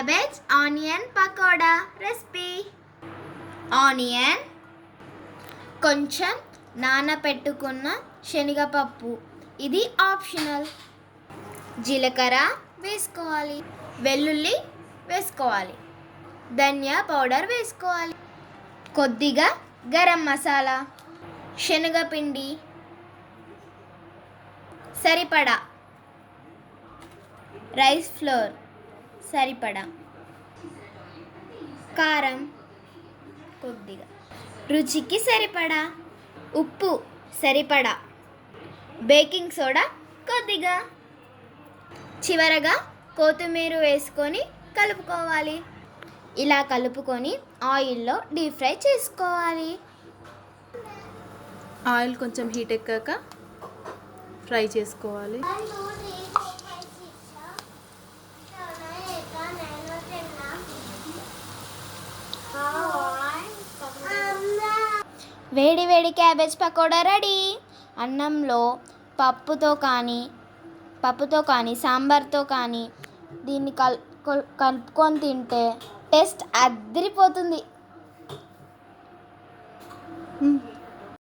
Cabbage onion pakoda recipe. Onion, కొంచెం నానబెట్టుకున్న శనగపప్పు, ఇది ఆప్షనల్. జీలకర్ర వేసుకోవాలి, వెల్లుల్లి వేసుకోవాలి, ధనియా పౌడర్ వేసుకోవాలి, కొద్దిగా గరం మసాలా, శనగపిండి సరిపడా, రైస్ ఫ్లోర్ సరిపడా, కారం కొద్దిగా, రుచికి సరిపడా, ఉప్పు సరిపడా, బేకింగ్ సోడా కొద్దిగా. చివరగా కొత్తిమీర వేసుకొని కలుపుకోవాలి. ఇలా కలుపుకొని ఆయిల్లో డీప్ ఫ్రై చేసుకోవాలి. ఆయిల్ కొంచెం హీట్ ఎక్కాక ఫ్రై చేసుకోవాలి. వేడి వేడి క్యాబేజ్ పకోడా రెడీ. అన్నంలో పప్పుతో కానీ సాంబార్తో కానీ దీన్ని కలుపుకొని తింటే టేస్ట్ అదిరిపోతుంది.